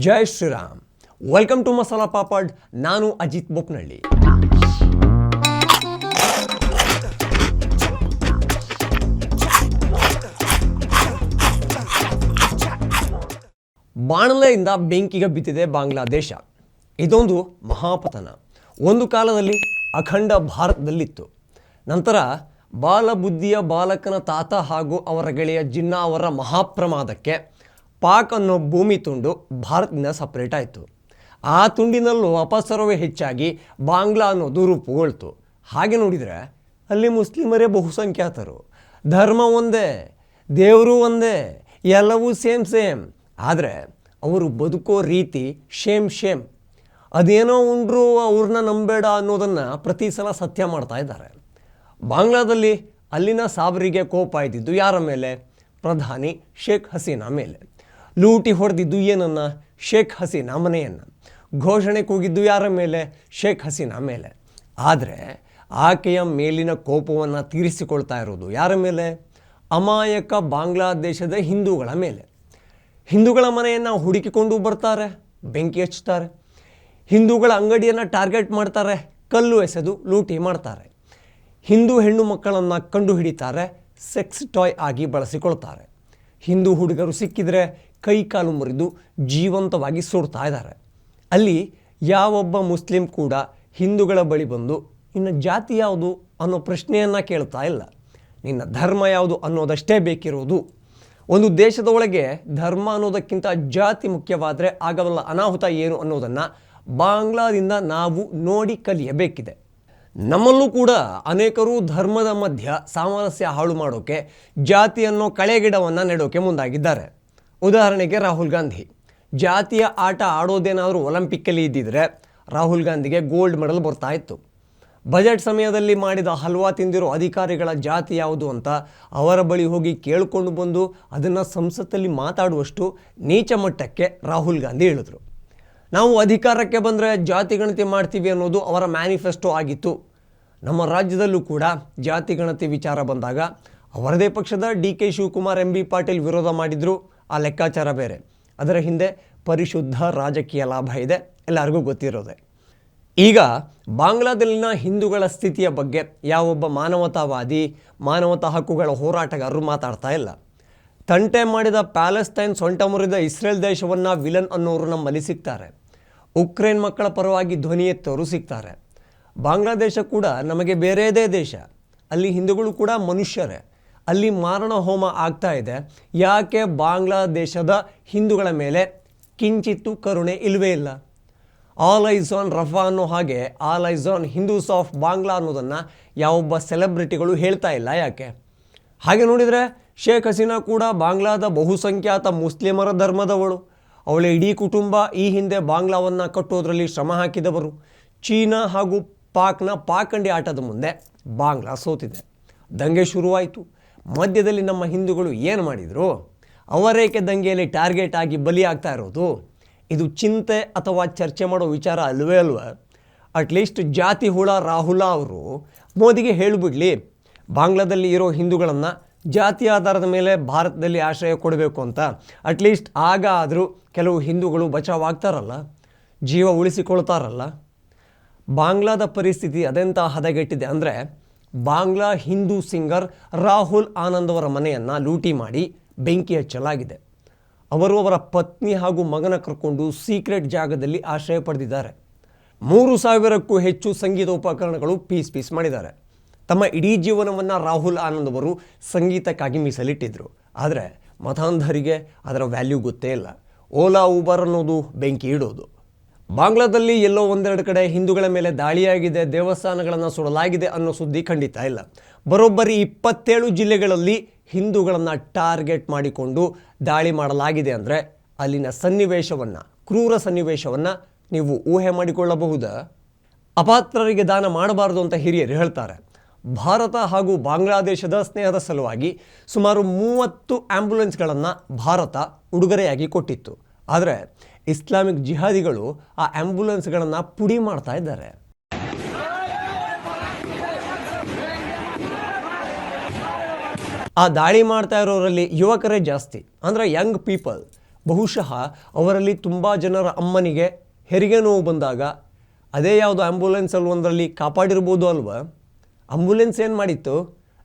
Jai Shriram. Welcome to masala papad. ನಾನು ಅಜಿತ್ ಬೋಪ್ನಳ್ಳಿ. ಬಾಣಲೆಯಿಂದ ಬೆಂಕಿಗೆ ಬಿದ್ದಿದೆ ಬಾಂಗ್ಲಾದೇಶ. ಇದೊಂದು ಮಹಾಪತನ. ಒಂದು ಕಾಲದಲ್ಲಿ ಅಖಂಡ ಭಾರತದಲ್ಲಿತ್ತು. ನಂತರ ಬಾಲಬುದ್ಧಿಯ ಬಾಲಕನ ತಾತ ಹಾಗೂ ಅವರ ಗೆಳೆಯ ಜಿನ್ನಾ ಅವರ ಮಹಾಪ್ರಮಾದಕ್ಕೆ ಪಾಕ್ ಅನ್ನೋ ಭೂಮಿ ತುಂಡು ಭಾರತದಿಂದ ಸಪ್ರೇಟ್ ಆಯಿತು. ಆ ತುಂಡಿನಲ್ಲೂ ಅಪಸರವೇ ಹೆಚ್ಚಾಗಿ ಬಾಂಗ್ಲಾ ಅನ್ನೋದು ರೂಪುಗೊಳ್ತು. ಹಾಗೆ ನೋಡಿದರೆ ಅಲ್ಲಿ ಮುಸ್ಲಿಮರೇ ಬಹುಸಂಖ್ಯಾತರು. ಧರ್ಮ ಒಂದೇ, ದೇವರು ಒಂದೇ, ಎಲ್ಲವೂ ಸೇಮ್. ಆದರೆ ಅವರು ಬದುಕೋ ರೀತಿ ಶೇಮ್. ಅದೇನೋ ಉಂಡ್ರು ಅವ್ರನ್ನ ನಂಬೇಡ ಅನ್ನೋದನ್ನು ಪ್ರತಿ ಸಲ ಸತ್ಯ ಮಾಡ್ತಾ ಇದ್ದಾರೆ. ಬಾಂಗ್ಲಾದಲ್ಲಿ ಅಲ್ಲಿನ ಸಾಬರಿಗೆ ಕೋಪ ಇದ್ದಿದ್ದು ಯಾರ ಮೇಲೆ? ಪ್ರಧಾನಿ ಶೇಖ್ ಹಸೀನಾ ಮೇಲೆ. ಲೂಟಿ ಹೊಡೆದಿದ್ದು ಏನನ್ನ? ಶೇಖ್ ಹಸೀನಾ ಮನೆಯನ್ನು. ಘೋಷಣೆ ಕೂಗಿದ್ದು ಯಾರ ಮೇಲೆ? ಶೇಖ್ ಹಸೀನಾ ಮೇಲೆ. ಆದರೆ ಆಕೆಯ ಮೇಲಿನ ಕೋಪವನ್ನು ತೀರಿಸಿಕೊಳ್ತಾ ಇರೋದು ಯಾರ ಮೇಲೆ? ಅಮಾಯಕ ಬಾಂಗ್ಲಾದೇಶದ ಹಿಂದೂಗಳ ಮೇಲೆ. ಹಿಂದೂಗಳ ಮನೆಯನ್ನು ಹುಡುಕಿಕೊಂಡು ಬರ್ತಾರೆ, ಬೆಂಕಿ ಹಚ್ತಾರೆ. ಹಿಂದೂಗಳ ಅಂಗಡಿಯನ್ನು ಟಾರ್ಗೆಟ್ ಮಾಡ್ತಾರೆ, ಕಲ್ಲು ಎಸೆದು ಲೂಟಿ ಮಾಡ್ತಾರೆ. ಹಿಂದೂ ಹೆಣ್ಣು ಮಕ್ಕಳನ್ನು ಕಂಡು ಹಿಡಿತಾರೆ, ಸೆಕ್ಸ್ ಟಾಯ್ ಆಗಿ ಬಳಸಿಕೊಳ್ತಾರೆ. ಹಿಂದೂ ಹುಡುಗರು ಸಿಕ್ಕಿದರೆ ಕೈ ಕಾಲು ಮುರಿದು ಜೀವಂತವಾಗಿ ಸುಡ್ತಾ ಇದ್ದಾರೆ. ಅಲ್ಲಿ ಯಾವೊಬ್ಬ ಮುಸ್ಲಿಂ ಕೂಡ ಹಿಂದೂಗಳ ಬಳಿ ಬಂದು ನಿನ್ನ ಜಾತಿ ಯಾವುದು ಅನ್ನೋ ಪ್ರಶ್ನೆಯನ್ನು ಕೇಳ್ತಾ ಇಲ್ಲ. ನಿನ್ನ ಧರ್ಮ ಯಾವುದು ಅನ್ನೋದಷ್ಟೇ ಬೇಕಿರೋದು. ಒಂದು ದೇಶದ ಒಳಗೆ ಧರ್ಮ ಅನ್ನೋದಕ್ಕಿಂತ ಜಾತಿ ಮುಖ್ಯವಾದರೆ ಆಗಬಲ್ಲ ಅನಾಹುತ ಏನು ಅನ್ನೋದನ್ನು ಬಾಂಗ್ಲಾದಿಂದ ನಾವು ನೋಡಿ ಕಲಿಯಬೇಕಿದೆ. ನಮ್ಮಲ್ಲೂ ಕೂಡ ಅನೇಕರು ಧರ್ಮದ ಮಧ್ಯ ಸಾಮರಸ್ಯ ಹಾಳು ಮಾಡೋಕ್ಕೆ ಜಾತಿ ಅನ್ನೋ ಕಳೆಗಿಡವನ್ನು ನೆಡೋಕೆ ಮುಂದಾಗಿದ್ದಾರೆ. ಉದಾಹರಣೆಗೆ ರಾಹುಲ್ ಗಾಂಧಿ. ಜಾತಿಯ ಆಟ ಆಡೋದೇನಾದರೂ ಒಲಿಂಪಿಕ್ಕಲ್ಲಿ ಇದ್ದಿದ್ರೆ ರಾಹುಲ್ ಗಾಂಧಿಗೆ ಗೋಲ್ಡ್ ಮೆಡಲ್ ಬರ್ತಾ ಇತ್ತು. ಬಜೆಟ್ ಸಮಯದಲ್ಲಿ ಮಾಡಿದ ಹಲ್ವಾ ತಿಂದಿರೋ ಅಧಿಕಾರಿಗಳ ಜಾತಿ ಯಾವುದು ಅಂತ ಅವರ ಬಳಿ ಹೋಗಿ ಕೇಳಿಕೊಂಡು ಬಂದು ಅದನ್ನು ಸಂಸತ್ತಲ್ಲಿ ಮಾತಾಡುವಷ್ಟು ನೀಚ ಮಟ್ಟಕ್ಕೆ ರಾಹುಲ್ ಗಾಂಧಿ ಹೇಳಿದ್ರು. ನಾವು ಅಧಿಕಾರಕ್ಕೆ ಬಂದರೆ ಜಾತಿ ಗಣತಿ ಮಾಡ್ತೀವಿ ಅನ್ನೋದು ಅವರ ಮ್ಯಾನಿಫೆಸ್ಟೋ ಆಗಿತ್ತು. ನಮ್ಮ ರಾಜ್ಯದಲ್ಲೂ ಕೂಡ ಜಾತಿ ಗಣತಿ ವಿಚಾರ ಬಂದಾಗ ಅವರದೇ ಪಕ್ಷದ DK ಶಿವಕುಮಾರ್ MB ಪಾಟೀಲ್ ವಿರೋಧ ಮಾಡಿದ್ರು. ಆ ಲೆಕ್ಕಾಚಾರ ಬೇರೆ. ಅದರ ಹಿಂದೆ ಪರಿಶುದ್ಧ ರಾಜಕೀಯ ಲಾಭ ಇದೆ, ಎಲ್ಲರಿಗೂ ಗೊತ್ತಿರೋದೆ. ಈಗ ಬಾಂಗ್ಲಾದಲ್ಲಿನ ಹಿಂದೂಗಳ ಸ್ಥಿತಿಯ ಬಗ್ಗೆ ಯಾವೊಬ್ಬ ಮಾನವತಾವಾದಿ, ಮಾನವತಾ ಹಕ್ಕುಗಳ ಹೋರಾಟಗಾರರು ಮಾತಾಡ್ತಾ ಇಲ್ಲ. ತಂಟೆ ಮಾಡಿದ ಪ್ಯಾಲೆಸ್ತೈನ್, ಸೊಂಟ ಮುರಿದ ಇಸ್ರೇಲ್ ದೇಶವನ್ನು ವಿಲನ್ ಅನ್ನೋರು ನಮ್ಮಲ್ಲಿ ಸಿಗ್ತಾರೆ. ಉಕ್ರೇನ್ ಮಕ್ಕಳ ಪರವಾಗಿ ಧ್ವನಿ ಎತ್ತೋರು ಸಿಗ್ತಾರೆ. ಬಾಂಗ್ಲಾದೇಶ ಕೂಡ ನಮಗೆ ಬೇರೆಯದೇ ದೇಶ. ಅಲ್ಲಿ ಹಿಂದೂಗಳು ಕೂಡ ಮನುಷ್ಯರೇ. ಅಲ್ಲಿ ಮಾರಣ ಹೋಮ ಆಗ್ತಾ ಇದೆ. ಯಾಕೆ ಬಾಂಗ್ಲಾದೇಶದ ಹಿಂದೂಗಳ ಮೇಲೆ ಕಿಂಚಿತ್ತು ಕರುಣೆ ಇಲ್ಲವೇ ಇಲ್ಲ? ಆಲ್ ಐಸ್ ಆನ್ ರಫಾ ಅನ್ನೋ ಹಾಗೆ all ice on Hindus of Bangla ಅನ್ನೋದನ್ನು ಯಾವೊಬ್ಬ ಸೆಲೆಬ್ರಿಟಿಗಳು ಹೇಳ್ತಾ ಇಲ್ಲ. ಯಾಕೆ? ಹಾಗೆ ನೋಡಿದರೆ ಶೇಖ್ ಹಸೀನಾ ಕೂಡ ಬಾಂಗ್ಲಾದ ಬಹುಸಂಖ್ಯಾತ ಮುಸ್ಲಿಮರ ಧರ್ಮದವಳು. ಅವಳ ಇಡೀ ಕುಟುಂಬ ಈ ಹಿಂದೆ ಬಾಂಗ್ಲಾವನ್ನು ಕಟ್ಟೋದ್ರಲ್ಲಿ ಶ್ರಮ ಹಾಕಿದವರು. ಚೀನಾ ಹಾಗೂ ಪಾಕ್ನ ಪಾಕಂಡಿ ಆಟದ ಮುಂದೆ ಬಾಂಗ್ಲಾ ಸೋತಿದೆ. ದಂಗೆ ಶುರುವಾಯಿತು. ಮಧ್ಯದಲ್ಲಿ ನಮ್ಮ ಹಿಂದೂಗಳು ಏನು ಮಾಡಿದರು? ಅವರೇಕೆ ದಂಗೆಯಲ್ಲಿ ಟಾರ್ಗೆಟ್ ಆಗಿ ಬಲಿಯಾಗ್ತಾ ಇರೋದು? ಇದು ಚಿಂತೆ ಅಥವಾ ಚರ್ಚೆ ಮಾಡೋ ವಿಚಾರ ಅಲ್ವೇ ಅಲ್ವ? ಅಟ್ಲೀಸ್ಟ್ ಜಾತಿ ಹುಳ ರಾಹುಲ ಅವರು ಮೋದಿಗೆ ಹೇಳಿಬಿಡಲಿ, ಬಾಂಗ್ಲಾದಲ್ಲಿ ಇರೋ ಹಿಂದೂಗಳನ್ನು ಜಾತಿ ಆಧಾರದ ಮೇಲೆ ಭಾರತದಲ್ಲಿ ಆಶ್ರಯ ಕೊಡಬೇಕು ಅಂತ. ಅಟ್ಲೀಸ್ಟ್ ಆಗ ಆದರೂ ಕೆಲವು ಹಿಂದೂಗಳು ಬಚಾವಾಗ್ತಾರಲ್ಲ, ಜೀವ ಉಳಿಸಿಕೊಳ್ತಾರಲ್ಲ. ಬಾಂಗ್ಲಾದ ಪರಿಸ್ಥಿತಿ ಅದೆಂಥ ಹದಗೆಟ್ಟಿದೆ ಅಂದರೆ, ಬಾಂಗ್ಲಾ ಹಿಂದೂ ಸಿಂಗರ್ ರಾಹುಲ್ ಆನಂದ್ ಅವರ ಮನೆಯನ್ನು ಲೂಟಿ ಮಾಡಿ ಬೆಂಕಿ ಹಚ್ಚಲಾಗಿದೆ. ಅವರು ಅವರ ಪತ್ನಿ ಹಾಗೂ ಮಗನ ಕರ್ಕೊಂಡು ಸೀಕ್ರೆಟ್ ಜಾಗದಲ್ಲಿ ಆಶ್ರಯ ಪಡೆದಿದ್ದಾರೆ. 3,000ಕ್ಕೂ ಹೆಚ್ಚು ಸಂಗೀತ ಉಪಕರಣಗಳು ಪೀಸ್ ಮಾಡಿದ್ದಾರೆ. ತಮ್ಮ ಇಡೀ ಜೀವನವನ್ನು ರಾಹುಲ್ ಆನಂದ್ ಅವರು ಸಂಗೀತಕ್ಕಾಗಿ ಮೀಸಲಿಟ್ಟಿದ್ದರು. ಆದರೆ ಮತಾಂಧರಿಗೆ ಅದರ ವ್ಯಾಲ್ಯೂ ಗೊತ್ತೇ ಇಲ್ಲ. ಓಲಾ ಊಬರ್ ಅನ್ನೋದು ಬೆಂಕಿ ಇಡೋದು. ಬಾಂಗ್ಲಾದಲ್ಲಿ ಎಲ್ಲೋ ಒಂದೆರಡು ಕಡೆ ಹಿಂದೂಗಳ ಮೇಲೆ ದಾಳಿಯಾಗಿದೆ, ದೇವಸ್ಥಾನಗಳನ್ನು ಸುಡಲಾಗಿದೆ ಅನ್ನೋ ಸುದ್ದಿ ಖಂಡಿತ ಇಲ್ಲ. ಬರೋಬ್ಬರಿ 27 ಜಿಲ್ಲೆಗಳಲ್ಲಿ ಹಿಂದೂಗಳನ್ನು ಟಾರ್ಗೆಟ್ ಮಾಡಿಕೊಂಡು ದಾಳಿ ಮಾಡಲಾಗಿದೆ ಅಂದರೆ ಅಲ್ಲಿನ ಸನ್ನಿವೇಶವನ್ನು, ಕ್ರೂರ ಸನ್ನಿವೇಶವನ್ನು ನೀವು ಊಹೆ ಮಾಡಿಕೊಳ್ಳಬಹುದಾ? ಅಪಾತ್ರರಿಗೆ ದಾನ ಮಾಡಬಾರದು ಅಂತ ಹಿರಿಯರು ಹೇಳ್ತಾರೆ. ಭಾರತ ಹಾಗೂ ಬಾಂಗ್ಲಾದೇಶದ ಸ್ನೇಹದ ಸಲುವಾಗಿ ಸುಮಾರು 30 ಆ್ಯಂಬುಲೆನ್ಸ್ಗಳನ್ನು ಭಾರತ ಉಡುಗೊರೆಯಾಗಿ ಕೊಟ್ಟಿತ್ತು. ಆದರೆ ಇಸ್ಲಾಮಿಕ್ ಜಿಹಾದಿಗಳು ಆ ಆ್ಯಂಬುಲೆನ್ಸ್ಗಳನ್ನು ಪುಡಿ ಮಾಡ್ತಾ ಇದ್ದಾರೆ. ಆ ದಾಳಿ ಮಾಡ್ತಾ ಇರೋರಲ್ಲಿ ಯುವಕರೇ ಜಾಸ್ತಿ, ಅಂದರೆ ಯಂಗ್ ಪೀಪಲ್. ಬಹುಶಃ ಅವರಲ್ಲಿ ತುಂಬ ಜನರ ಅಮ್ಮನಿಗೆ ಹೆರಿಗೆ ನೋವು ಬಂದಾಗ ಅದೇ ಯಾವುದು ಆ್ಯಂಬುಲೆನ್ಸಲ್ಲಿ ಒಂದರಲ್ಲಿ ಕಾಪಾಡಿರ್ಬೋದು ಅಲ್ವಾ? ಆಂಬುಲೆನ್ಸ್ ಏನು ಮಾಡಿತ್ತು?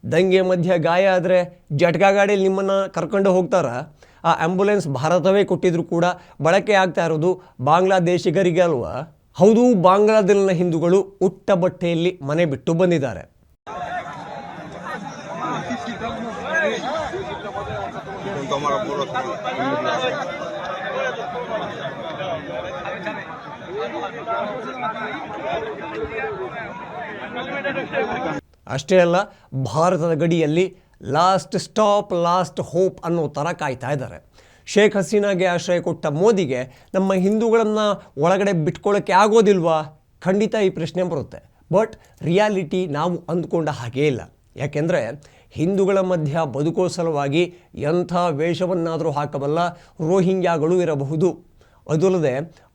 ದಂಗೆ ಮಧ್ಯೆ ಗಾಯ ಆದರೆ ಜಟ್ಕಾ ಗಾಡಿಯಲ್ಲಿ ನಿಮ್ಮನ್ನು ಕರ್ಕೊಂಡು ಹೋಗ್ತಾರ? ಆ ಆ್ಯಂಬುಲೆನ್ಸ್ ಭಾರತವೇ ಕೊಟ್ಟಿದ್ರು ಕೂಡ ಬಳಕೆ ಆಗ್ತಾ ಇರೋದು ಬಾಂಗ್ಲಾದೇಶಿಗರಿಗೆ ಅಲ್ವಾ? ಹೌದು, ಬಾಂಗ್ಲಾದಲ್ಲಿನ ಹಿಂದೂಗಳು ಉಟ್ಟ ಬಟ್ಟೆಯಲ್ಲಿ ಮನೆ ಬಿಟ್ಟು ಬಂದಿದ್ದಾರೆ. ಅಷ್ಟೇ ಅಲ್ಲ, ಭಾರತದ ಗಡಿಯಲ್ಲಿ ಲಾಸ್ಟ್ ಸ್ಟಾಪ್ ಲಾಸ್ಟ್ ಹೋಪ್ ಅನ್ನೋ ಥರ ಕಾಯ್ತಾ ಇದ್ದಾರೆ. ಶೇಖ್ ಹಸೀನಾಗೆ ಆಶ್ರಯ ಕೊಟ್ಟ ಮೋದಿಗೆ ನಮ್ಮ ಹಿಂದೂಗಳನ್ನು ಒಳಗಡೆ ಬಿಟ್ಕೊಳ್ಳೋಕ್ಕೆ ಆಗೋದಿಲ್ವಾ? ಖಂಡಿತ ಈ ಪ್ರಶ್ನೆ ಬರುತ್ತೆ. ಬಟ್ ರಿಯಾಲಿಟಿ ನಾವು ಅಂದ್ಕೊಂಡ ಹಾಗೇ ಇಲ್ಲ. ಯಾಕೆಂದರೆ ಹಿಂದೂಗಳ ಮಧ್ಯ ಬದುಕೋ ಸಲುವಾಗಿ ಎಂಥ ವೇಷವನ್ನಾದರೂ ಹಾಕಬಲ್ಲ ರೋಹಿಂಗ್ಯಾಗಳು ಇರಬಹುದು. ಅದಲ್ಲದೆ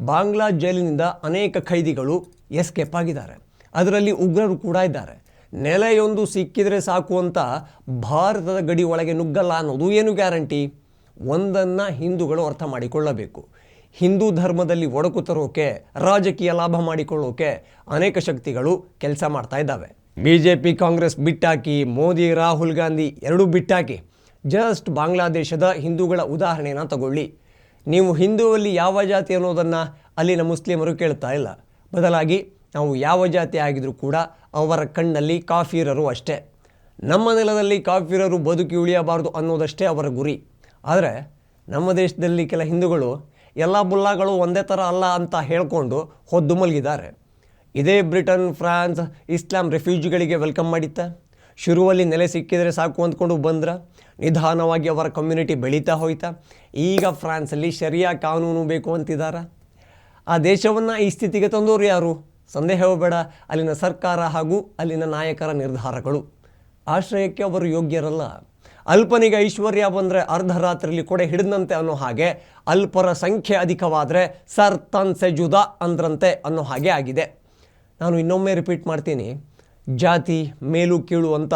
ಬಾಂಗ್ಲಾ ಜೈಲಿನಿಂದ ಅನೇಕ ಖೈದಿಗಳು ಎಸ್ಕೇಪ್ ಆಗಿದ್ದಾರೆ. ಅದರಲ್ಲಿ ಉಗ್ರರು ಕೂಡ ಇದ್ದಾರೆ. ನೆಲೆಯೊಂದು ಸಿಕ್ಕಿದರೆ ಸಾಕು ಅಂತ ಭಾರತದ ಗಡಿ ಒಳಗೆ ನುಗ್ಗಲ್ಲ ಅನ್ನೋದು ಏನು ಗ್ಯಾರಂಟಿ? ಒಂದನ್ನು ಹಿಂದೂಗಳು ಅರ್ಥ ಮಾಡಿಕೊಳ್ಳಬೇಕು. ಹಿಂದೂ ಧರ್ಮದಲ್ಲಿ ಒಡಕು ತರೋಕೆ, ರಾಜಕೀಯ ಲಾಭ ಮಾಡಿಕೊಳ್ಳೋಕೆ ಅನೇಕ ಶಕ್ತಿಗಳು ಕೆಲಸ ಮಾಡ್ತಾ ಇದ್ದಾವೆ. BJP ಕಾಂಗ್ರೆಸ್ ಬಿಟ್ಟಾಕಿ, ಮೋದಿ ರಾಹುಲ್ ಗಾಂಧಿ ಎರಡೂ ಬಿಟ್ಟಾಕಿ, ಜಸ್ಟ್ ಬಾಂಗ್ಲಾದೇಶದ ಹಿಂದೂಗಳ ಉದಾಹರಣೆಯನ್ನು ತಗೊಳ್ಳಿ. ನೀವು ಹಿಂದೂವಲ್ಲಿ ಯಾವ ಜಾತಿ ಅನ್ನೋದನ್ನು ಅಲ್ಲಿನ ಮುಸ್ಲಿಮರು ಕೇಳ್ತಾ ಇಲ್ಲ. ಬದಲಾಗಿ ನಾವು ಯಾವ ಜಾತಿ ಆಗಿದ್ರೂ ಕೂಡ ಅವರ ಕಣ್ಣಲ್ಲಿ ಕಾಫಿರರು ಅಷ್ಟೇ. ನಮ್ಮ ನೆಲದಲ್ಲಿ ಕಾಫಿರರು ಬದುಕಿ ಉಳಿಯಬಾರದು ಅನ್ನೋದಷ್ಟೇ ಅವರ ಗುರಿ. ಆದರೆ ನಮ್ಮ ದೇಶದಲ್ಲಿ ಕೆಲ ಹಿಂದೂಗಳು ಎಲ್ಲ ಬುಲ್ಲಾಗಳು ಒಂದೇ ಥರ ಅಲ್ಲ ಅಂತ ಹೇಳ್ಕೊಂಡು ಹೊದ್ದು ಮಲಗಿದ್ದಾರೆ. ಇದೇ ಬ್ರಿಟನ್, ಫ್ರಾನ್ಸ್ ಇಸ್ಲಾಂ ರೆಫ್ಯೂಜಿಗಳಿಗೆ ವೆಲ್ಕಮ್ ಮಾಡಿತ್ತ? ಶುರುವಲ್ಲಿ ನೆಲೆ ಸಿಕ್ಕಿದರೆ ಸಾಕು ಅಂದ್ಕೊಂಡು ಬಂದ್ರ? ನಿಧಾನವಾಗಿ ಅವರ ಕಮ್ಯುನಿಟಿ ಬೆಳೀತಾ ಹೋಯ್ತಾ? ಈಗ ಫ್ರಾನ್ಸಲ್ಲಿ ಶರಿಯಾ ಕಾನೂನು ಬೇಕು ಅಂತಿದ್ದಾರೆ. ಆ ದೇಶವನ್ನು ಈ ಸ್ಥಿತಿಗೆ ತಂದವರು ಯಾರು? ಸಂದೇಹವೂ ಬೇಡ, ಅಲ್ಲಿನ ಸರ್ಕಾರ ಹಾಗೂ ಅಲ್ಲಿನ ನಾಯಕರ ನಿರ್ಧಾರಗಳು. ಆಶ್ರಯಕ್ಕೆ ಅವರು ಯೋಗ್ಯರಲ್ಲ. ಅಲ್ಪನಿಗೆ ಐಶ್ವರ್ಯ ಬಂದರೆ ಅರ್ಧ ರಾತ್ರಿಯಲ್ಲಿ ಕೊಡೆ ಹಿಡಿದಂತೆ ಅನ್ನೋ ಹಾಗೆ, ಅಲ್ಪರ ಸಂಖ್ಯೆ ಅಧಿಕವಾದರೆ ಸರ್ ತನ್ ಸೆ ಜುದಾ ಅಂದ್ರಂತೆ ಅನ್ನೋ ಹಾಗೆ ಆಗಿದೆ. ನಾನು ಇನ್ನೊಮ್ಮೆ ರಿಪೀಟ್ ಮಾಡ್ತೀನಿ, ಜಾತಿ ಮೇಲು ಕೀಳು ಅಂತ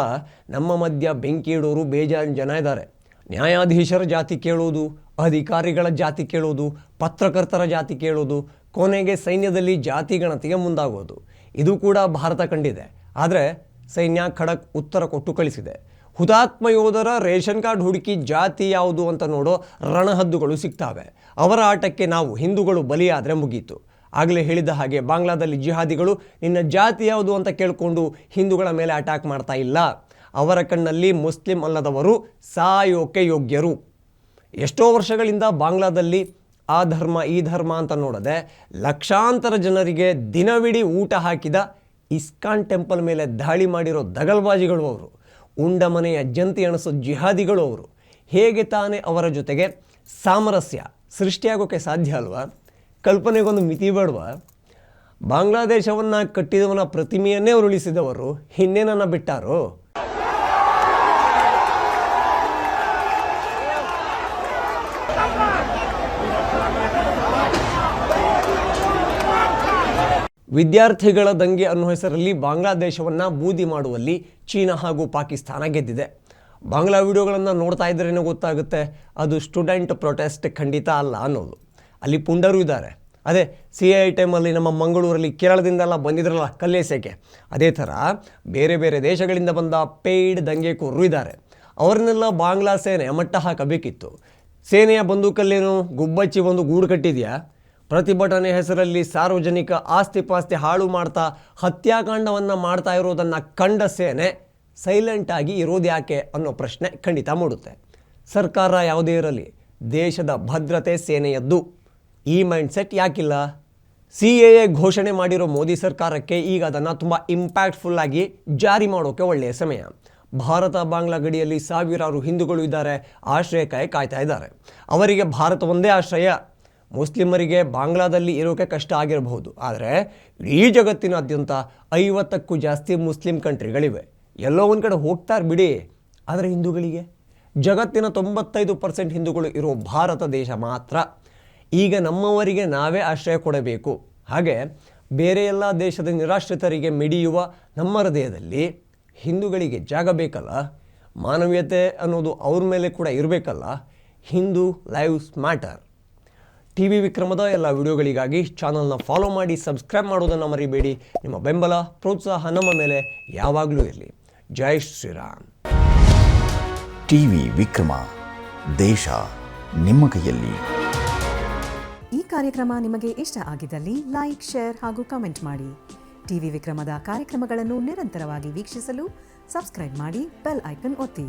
ನಮ್ಮ ಮಧ್ಯ ಬೆಂಕಿ ಇಡೋರು ಬೇಜಾನ್ ಜನ ಇದ್ದಾರೆ. ನ್ಯಾಯಾಧೀಶರ ಜಾತಿ ಕೇಳೋದು, ಅಧಿಕಾರಿಗಳ ಜಾತಿ ಕೇಳೋದು, ಪತ್ರಕರ್ತರ ಜಾತಿ ಕೇಳೋದು, ಕೊನೆಗೆ ಸೈನ್ಯದಲ್ಲಿ ಜಾತಿ ಗಣತಿಗೆ ಮುಂದಾಗೋದು. ಇದು ಕೂಡ ಭಾರತ ಕಂಡಿದೆ. ಆದರೆ ಸೈನ್ಯ ಖಡಕ್ ಉತ್ತರ ಕೊಟ್ಟು ಕಳಿಸಿದೆ. ಹುತಾತ್ಮ ಯೋಧರ ರೇಷನ್ ಕಾರ್ಡ್ ಹುಡುಕಿ ಜಾತಿ ಯಾವುದು ಅಂತ ನೋಡೋ ರಣಹದ್ದುಗಳು ಸಿಗ್ತವೆ. ಅವರ ಆಟಕ್ಕೆ ನಾವು ಹಿಂದೂಗಳು ಬಲಿಯಾದರೆ ಮುಗೀತು. ಆಗಲೇ ಹೇಳಿದ ಹಾಗೆ ಬಾಂಗ್ಲಾದಲ್ಲಿ ಜಿಹಾದಿಗಳು ನಿನ್ನ ಜಾತಿ ಯಾವುದು ಅಂತ ಕೇಳಿಕೊಂಡು ಹಿಂದೂಗಳ ಮೇಲೆ ಅಟ್ಯಾಕ್ ಮಾಡ್ತಾ ಇಲ್ಲ. ಅವರ ಕಣ್ಣಲ್ಲಿ ಮುಸ್ಲಿಂ ಅಲ್ಲದವರು ಸಾಯೋಕೆ ಯೋಗ್ಯರು. ಎಷ್ಟೋ ವರ್ಷಗಳಿಂದ ಬಾಂಗ್ಲಾದಲ್ಲಿ ಆ ಧರ್ಮ ಈ ಧರ್ಮ ಅಂತ ನೋಡದೆ ಲಕ್ಷಾಂತರ ಜನರಿಗೆ ದಿನವಿಡೀ ಊಟ ಹಾಕಿದ ಇಸ್ಕಾನ್ ಟೆಂಪಲ್ ಮೇಲೆ ದಾಳಿ ಮಾಡಿರೋ ದಗಲ್ಬಾಜಿಗಳು ಅವರು. ಉಂಡ ಮನೆಯ ಜಂತಿ ಎಣಿಸೋ ಜಿಹಾದಿಗಳು ಅವರು. ಹೇಗೆ ತಾನೇ ಅವರ ಜೊತೆಗೆ ಸಾಮರಸ್ಯ ಸೃಷ್ಟಿಯಾಗೋಕ್ಕೆ ಸಾಧ್ಯ ಅಲ್ವಾ? ಕಲ್ಪನೆಗೊಂದು ಮಿತಿ ಬೇಡವಾ? ಬಾಂಗ್ಲಾದೇಶವನ್ನು ಕಟ್ಟಿದವನ ಪ್ರತಿಮೆಯನ್ನೇ ಉರುಳಿಸಿದವರು ಇನ್ನೇನನ್ನ ಬಿಟ್ಟಾರೋ? ವಿದ್ಯಾರ್ಥಿಗಳ ದಂಗೆ ಅನ್ನೋ ಹೆಸರಲ್ಲಿ ಬಾಂಗ್ಲಾದೇಶವನ್ನು ಬೂದಿ ಮಾಡುವಲ್ಲಿ ಚೀನಾ ಹಾಗೂ ಪಾಕಿಸ್ತಾನ ಗೆದ್ದಿದೆ. ಬಾಂಗ್ಲಾ ವಿಡಿಯೋಗಳನ್ನು ನೋಡ್ತಾ ಇದ್ರೇನೋ ಗೊತ್ತಾಗುತ್ತೆ ಅದು ಸ್ಟೂಡೆಂಟ್ ಪ್ರೊಟೆಸ್ಟ್ ಖಂಡಿತ ಅಲ್ಲ ಅನ್ನೋದು. ಅಲ್ಲಿ ಪುಂಡರು ಇದ್ದಾರೆ. ಅದೇ CII ಟೈಮಲ್ಲಿ ನಮ್ಮ ಮಂಗಳೂರಲ್ಲಿ ಕೇರಳದಿಂದೆಲ್ಲ ಬಂದಿದ್ರಲ್ಲ ಕಲ್ಲೇಸಕ್ಕೆ, ಅದೇ ಥರ ಬೇರೆ ಬೇರೆ ದೇಶಗಳಿಂದ ಬಂದ ಪೇಯ್ಡ್ ದಂಗೆಕೋರರು ಇದ್ದಾರೆ. ಅವ್ರನ್ನೆಲ್ಲ ಬಾಂಗ್ಲಾ ಸೇನೆ ಮಟ್ಟ ಹಾಕಬೇಕಿತ್ತು. ಸೇನೆಯ ಬಂದೂಕಲ್ಲೇನು ಗುಬ್ಬಚ್ಚಿ ಒಂದು ಗೂಡು ಕಟ್ಟಿದೆಯಾ? ಪ್ರತಿಭಟನೆ ಹೆಸರಲ್ಲಿ ಸಾರ್ವಜನಿಕ ಆಸ್ತಿ ಪಾಸ್ತಿ ಹಾಳು ಮಾಡ್ತಾ ಹತ್ಯಾಕಾಂಡವನ್ನು ಮಾಡ್ತಾ ಇರೋದನ್ನು ಕಂಡ ಸೇನೆ ಸೈಲೆಂಟಾಗಿ ಇರೋದು ಯಾಕೆ ಅನ್ನೋ ಪ್ರಶ್ನೆ ಖಂಡಿತ ಮೂಡುತ್ತೆ. ಸರ್ಕಾರ ಯಾವುದೇ ಇರಲಿ, ದೇಶದ ಭದ್ರತೆ ಸೇನೆಯದ್ದು. ಈ ಮೈಂಡ್ಸೆಟ್ ಯಾಕಿಲ್ಲ? CAA ಘೋಷಣೆ ಮಾಡಿರೋ ಮೋದಿ ಸರ್ಕಾರಕ್ಕೆ ಈಗ ಅದನ್ನು ತುಂಬ ಇಂಪ್ಯಾಕ್ಟ್ಫುಲ್ಲಾಗಿ ಜಾರಿ ಮಾಡೋಕ್ಕೆ ಒಳ್ಳೆಯ ಸಮಯ. ಭಾರತ ಬಾಂಗ್ಲಾ ಗಡಿಯಲ್ಲಿ ಸಾವಿರಾರು ಹಿಂದೂಗಳು ಇದ್ದಾರೆ, ಆಶ್ರಯಕ್ಕಾಗಿ ಕಾಯ್ತಾ ಇದ್ದಾರೆ. ಅವರಿಗೆ ಭಾರತ ಒಂದೇ ಆಶ್ರಯ. ಮುಸ್ಲಿಮರಿಗೆ ಬಾಂಗ್ಲಾದಲ್ಲಿ ಇರೋಕ್ಕೆ ಕಷ್ಟ ಆಗಿರಬಹುದು, ಆದರೆ ಇಡೀ ಜಗತ್ತಿನಾದ್ಯಂತ 50ಕ್ಕೂ ಜಾಸ್ತಿ ಮುಸ್ಲಿಂ ಕಂಟ್ರಿಗಳಿವೆ. ಎಲ್ಲೋ ಒಂದು ಕಡೆ ಹೋಗ್ತಾರೆ ಬಿಡಿ. ಆದರೆ ಹಿಂದೂಗಳಿಗೆ ಜಗತ್ತಿನ 95% ಹಿಂದೂಗಳು ಇರೋ ಭಾರತ ದೇಶ ಮಾತ್ರ. ಈಗ ನಮ್ಮವರಿಗೆ ನಾವೇ ಆಶ್ರಯ ಕೊಡಬೇಕು. ಹಾಗೆ ಬೇರೆ ಎಲ್ಲ ದೇಶದ ನಿರಾಶ್ರಿತರಿಗೆ ಮಿಡಿಯುವ ನಮ್ಮ ಹೃದಯದಲ್ಲಿ ಹಿಂದೂಗಳಿಗೆ ಜಾಗ ಬೇಕಲ್ಲ? ಮಾನವೀಯತೆ ಅನ್ನೋದು ಅವ್ರ ಮೇಲೆ ಕೂಡ ಇರಬೇಕಲ್ಲ? Hindu lives matter. T V ವಿಕ್ರಮದ ಎಲ್ಲ ವಿಡಿಯೋಗಳಿಗಾಗಿ ಚಾನಲ್ನ ಫಾಲೋ ಮಾಡಿ, ಸಬ್ಸ್ಕ್ರೈಬ್ ಮಾಡೋದನ್ನು ಮರಿಬೇಡಿ. ನಿಮ್ಮ ಬೆಂಬಲ ಪ್ರೋತ್ಸಾಹ ನಮ್ಮ ಮೇಲೆ ಯಾವಾಗಲೂ ಇರಲಿ. ಜೈ ಶ್ರೀರಾಮ್. ಟಿವಿ ವಿಕ್ರಮ, ದೇಶ ನಿಮ್ಮ ಕೈಯಲ್ಲಿ. ಈ ಕಾರ್ಯಕ್ರಮ ನಿಮಗೆ ಇಷ್ಟ ಆಗಿದ್ದಲ್ಲಿ ಲೈಕ್, ಶೇರ್ ಹಾಗೂ ಕಮೆಂಟ್ ಮಾಡಿ. ಟಿವಿ ವಿಕ್ರಮದ ಕಾರ್ಯಕ್ರಮಗಳನ್ನು ನಿರಂತರವಾಗಿ ವೀಕ್ಷಿಸಲು ಸಬ್ಸ್ಕ್ರೈಬ್ ಮಾಡಿ, ಬೆಲ್ ಐಕನ್ ಒತ್ತಿ.